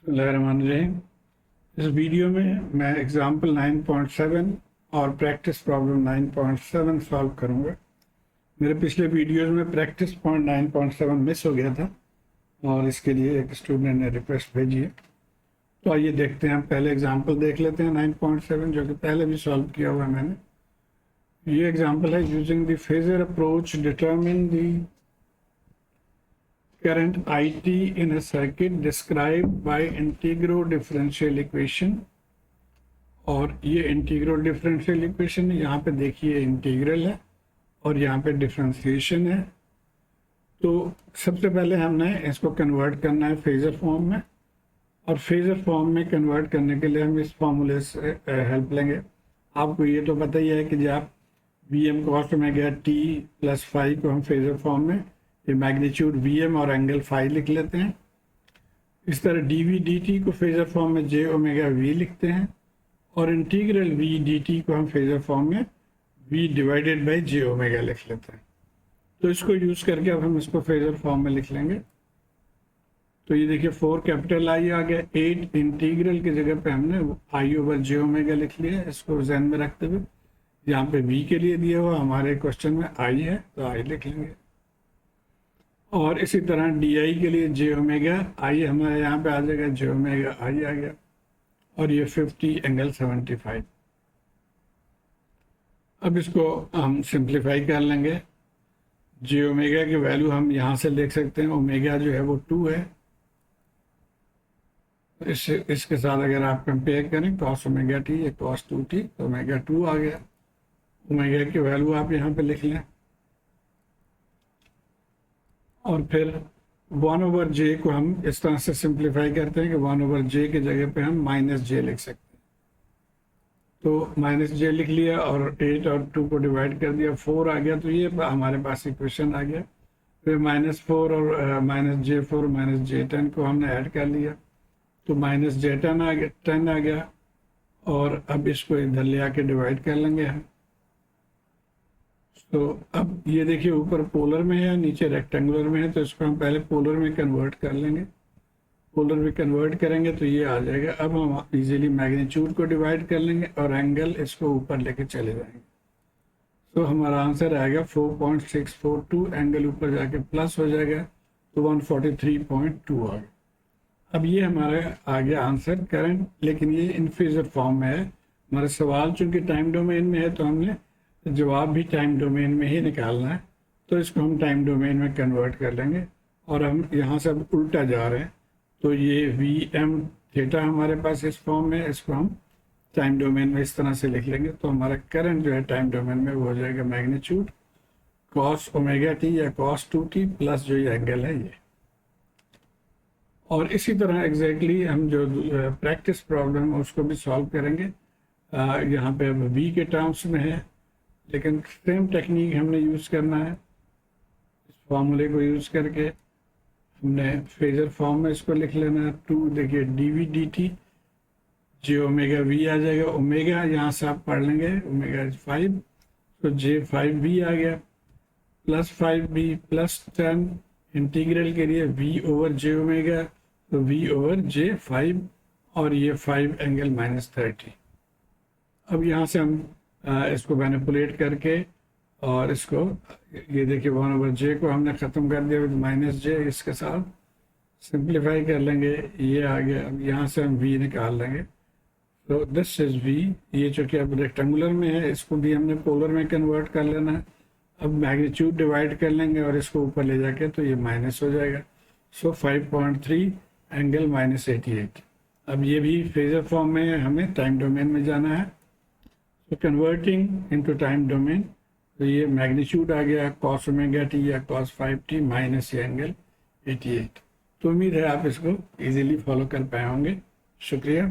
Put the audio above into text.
बिस्मिल्लाहिर्रहमानिर्रहीम। इस वीडियो में मैं एग्जाम्पल 9.7 और प्रैक्टिस प्रॉब्लम 9.7 सॉल्व करूंगा। मेरे पिछले वीडियोस में प्रैक्टिस पॉइंट 9.7 मिस हो गया था और इसके लिए एक स्टूडेंट ने रिक्वेस्ट भेजी है। तो आइए देखते हैं, हम पहले एग्जाम्पल देख लेते हैं 9.7 जो कि पहले भी सॉल्व किया हुआ है मैंने। ये एग्जाम्पल है, using the phasor approach determine the current IT in a circuit described by integral differential equation। और ये इंटीग्रल डिफरेंशियल इक्वेशन यहाँ पे देखिए इंटीग्रल है और यहाँ पे डिफरेंशिएशन है। तो सबसे पहले हमने इसको कन्वर्ट करना है फेजर फॉर्म में, और फेजर फॉर्म में कन्वर्ट करने के लिए हम इस फॉर्मूले से हेल्प लेंगे। आपको ये तो पता ही है कि जब आप Vm cos omega t plus phi को हम फेजर फॉर्म में ये मैग्नीट्यूड Vm और एंगल फाई लिख लेते हैं। इस तरह dv dt को फेजर फॉर्म में j ओमेगा v लिखते हैं, और इंटीग्रल v dt को हम फेजर फॉर्म में v divided by j omega लिख लेते हैं। तो इसको यूज करके अब हम इसको फेजर फॉर्म में लिख लेंगे। तो ये देखिए 4 कैपिटल I आ गया, 8 इंटीग्रल की जगह पे हमने I ओवर j ओमेगा लिख लिया। इसको ध्यान में रखते हुए यहाँ पे v के लिए दिया हुआ हमारे क्वेश्चन में I है तो I लिख लेंगे, और इसी तरह di के लिए j ओमेगा I हमारे यहाँ पे आ जाएगा, j ओमेगा I आ गया, और ये 50 एंगल 75। अब इसको हम सिंप्लीफाई कर लेंगे। j ओमेगा की वैल्यू हम यहाँ से देख सकते हैं, ओमेगा जो है वो 2 है। इसके साथ अगर आप कंपेयर करें cos ओमेगा t या cos 2t तो ओमेगा 2 आ गया। ओमेगा की वैल्यू आप यहाँ पे लिख लें, और फिर 1 ओवर j को हम इस तरह से सिंप्लीफाई करते हैं कि 1 ओवर j की जगह पे हम माइनस j लिख सकते हैं। तो माइनस j लिख लिया और 8 और 2 को डिवाइड कर दिया, 4 आ गया। तो ये हमारे पास इक्वेशन आ गया। फिर -4 और माइनस j4 माइनस j10 को हमने ऐड कर लिया, तो माइनस j10 आ गया, 10 आ गया। और अब इसको इधर ले आके डिवाइड कर लेंगे हम। तो अब ये देखिए ऊपर पोलर में है, नीचे रेक्टेंगुलर में है, तो इसको हम पहले पोलर में कन्वर्ट कर लेंगे। पोलर में कन्वर्ट करेंगे तो ये आ जाएगा। अब हम इजीली मैग्नीट्यूड को डिवाइड कर लेंगे और एंगल इसको ऊपर लेके चले जाएंगे। तो हमारा आंसर आएगा 4.642, एंगल ऊपर जाके प्लस हो जाएगा तो 143.2 आ गया। अब ये हमारा आ गया आंसर करंट, लेकिन ये इन फेजर फॉर्म में है। हमारा सवाल चूंकि टाइम डोमेन में है तो हमने जवाब भी टाइम डोमेन में ही निकालना है, तो इसको हम टाइम डोमेन में कन्वर्ट कर लेंगे। और हम यहाँ से अब उल्टा जा रहे हैं, तो ये Vm थीटा हमारे पास इस फॉर्म में, इसको हम टाइम डोमेन में इस तरह से लिख लेंगे। तो हमारा करंट जो है टाइम डोमेन में वो हो जाएगा मैग्नीट्यूड cos ओमेगा t या cos 2t प्लस जो ये एंगल है ये। और इसी तरह एग्जैक्टली हम जो प्रैक्टिस प्रॉब्लम है उसको भी सॉल्व करेंगे। यहाँ पे अब v के टर्म्स में है, लेकिन सेम टेक्निक हमने यूज़ करना है। इस फॉर्मूले को यूज़ करके हमने फेजर फॉर्म में इसको लिख लेना है। 2 देखिए dv dt j omega v आ जाएगा। ओमेगा यहाँ से आप पढ़ लेंगे, ओमेगा 5, तो j 5v आ गया, प्लस 5v प्लस 10 इंटीग्रल के लिए v ओवर j ओमेगा, तो v ओवर j 5, और ये 5 एंगल -30। अब यहाँ से हम इसको मैनिपुलेट करके और इसको ये देखिए 1 ओवर j को हमने ख़त्म कर दिया विद माइनस j, इसके साथ सिंप्लीफाई कर लेंगे, ये आ गया। अब यहाँ से हम v निकाल लेंगे, तो दिस इज v। ये चूँकि अब रेक्टेंगुलर में है, इसको भी हमने पोलर में कन्वर्ट कर लेना है। अब मैग्नीट्यूड डिवाइड कर लेंगे और इसको ऊपर ले जाके तो ये माइनस हो जाएगा। सो 5.3 एंगल -88। अब ये भी फेजर फॉर्म में है, हमें टाइम डोमेन में जाना है। तो कन्वर्टिंग इनटू टाइम डोमेन, तो ये मैग्नीट्यूड आ गया cos ओमेगा t या cos 5t माइनस ये एंगल 88। तो उम्मीद है आप इसको इजीली फॉलो कर पाए होंगे। शुक्रिया।